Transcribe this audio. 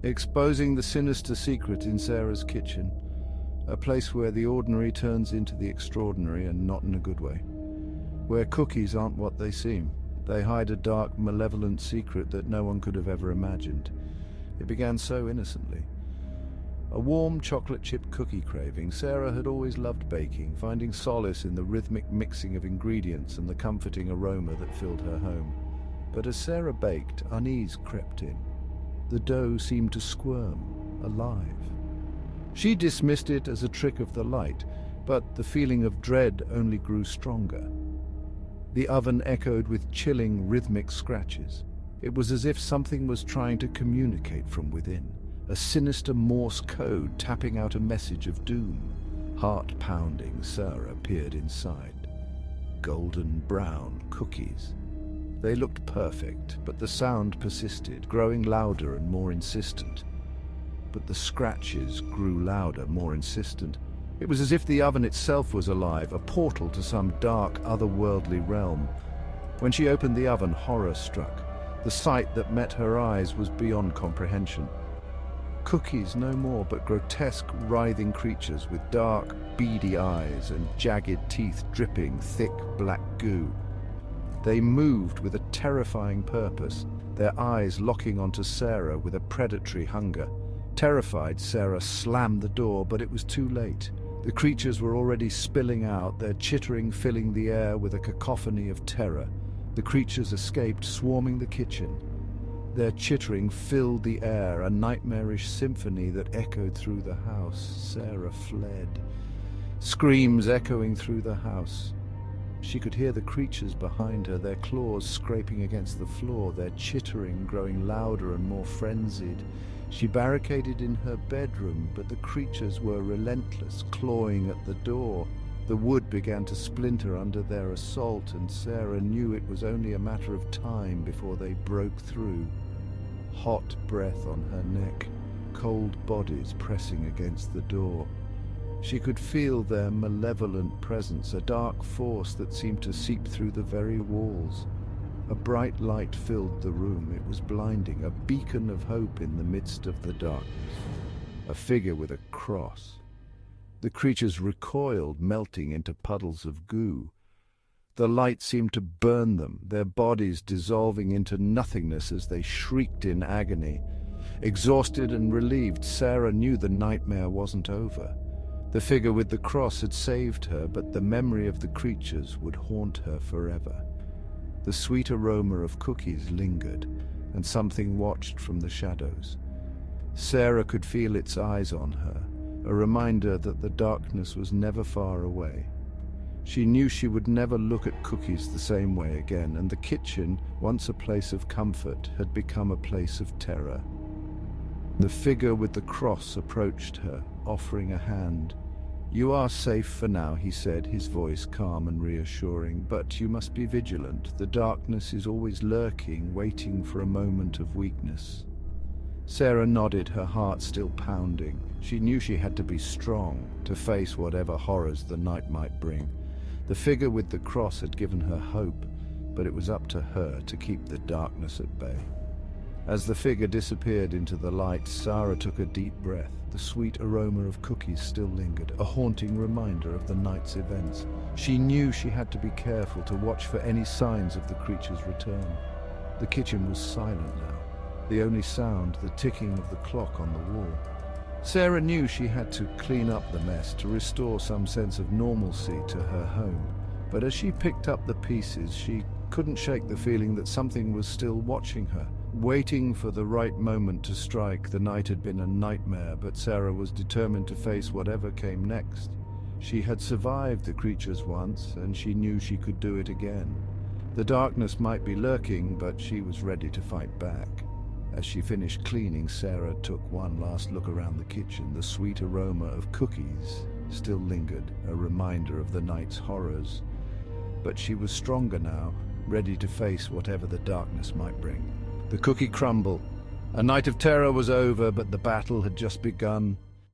exposing the sinister secret in Sarah's kitchen, a place where the ordinary turns into the extraordinary, and not in a good way. Where cookies aren't what they seem. They hide a dark, malevolent secret that no one could have ever imagined. It began so innocently. A warm chocolate chip cookie craving, Sarah had always loved baking, finding solace in the rhythmic mixing of ingredients and the comforting aroma that filled her home. But as Sarah baked, unease crept in. The dough seemed to squirm, alive. She dismissed it as a trick of the light, but the feeling of dread only grew stronger. The oven echoed with chilling, rhythmic scratches. It was as if something was trying to communicate from within, a sinister Morse code tapping out a message of doom. Heart-pounding, Sarah peered inside. Golden brown cookies. They looked perfect, but the sound persisted, growing louder and more insistent. But the scratches grew louder, more insistent. It was as if the oven itself was alive, a portal to some dark, otherworldly realm. When she opened the oven, horror struck. The sight that met her eyes was beyond comprehension. Cookies no more, but grotesque, writhing creatures with dark, beady eyes and jagged teeth dripping thick black goo. They moved with a terrifying purpose, their eyes locking onto Sarah with a predatory hunger. Terrified, Sarah slammed the door, but it was too late. The creatures were already spilling out, their chittering filling the air with a cacophony of terror. The creatures escaped, swarming the kitchen. Their chittering filled the air, a nightmarish symphony that echoed through the house. Sarah fled, screams echoing through the house. She could hear the creatures behind her, their claws scraping against the floor, their chittering growing louder and more frenzied. She barricaded in her bedroom, but the creatures were relentless, clawing at the door. The wood began to splinter under their assault, and Sarah knew it was only a matter of time before they broke through. Hot breath on her neck, cold bodies pressing against the door. She could feel their malevolent presence, a dark force that seemed to seep through the very walls. A bright light filled the room. It was blinding, a beacon of hope in the midst of the darkness. A figure with a cross. The creatures recoiled, melting into puddles of goo. The light seemed to burn them, their bodies dissolving into nothingness as they shrieked in agony. Exhausted and relieved, Sarah knew the nightmare wasn't over. The figure with the cross had saved her, but the memory of the creatures would haunt her forever. The sweet aroma of cookies lingered, and something watched from the shadows. Sarah could feel its eyes on her, a reminder that the darkness was never far away. She knew she would never look at cookies the same way again, and the kitchen, once a place of comfort, had become a place of terror. The figure with the cross approached her, offering a hand. "You are safe for now," he said, his voice calm and reassuring, "but you must be vigilant. The darkness is always lurking, waiting for a moment of weakness." Sarah nodded, her heart still pounding. She knew she had to be strong to face whatever horrors the night might bring. The figure with the cross had given her hope, but it was up to her to keep the darkness at bay. As the figure disappeared into the light, Sarah took a deep breath. The sweet aroma of cookies still lingered, a haunting reminder of the night's events. She knew she had to be careful to watch for any signs of the creature's return. The kitchen was silent now. The only sound, the ticking of the clock on the wall. Sarah knew she had to clean up the mess to restore some sense of normalcy to her home. But as she picked up the pieces, she couldn't shake the feeling that something was still watching her, waiting for the right moment to strike. The night had been a nightmare, but Sarah was determined to face whatever came next. She had survived the creatures once, and she knew she could do it again. The darkness might be lurking, but she was ready to fight back. As she finished cleaning, Sarah took one last look around the kitchen. The sweet aroma of cookies still lingered, a reminder of the night's horrors. But she was stronger now, ready to face whatever the darkness might bring. The cookie crumbled. A night of terror was over, but the battle had just begun.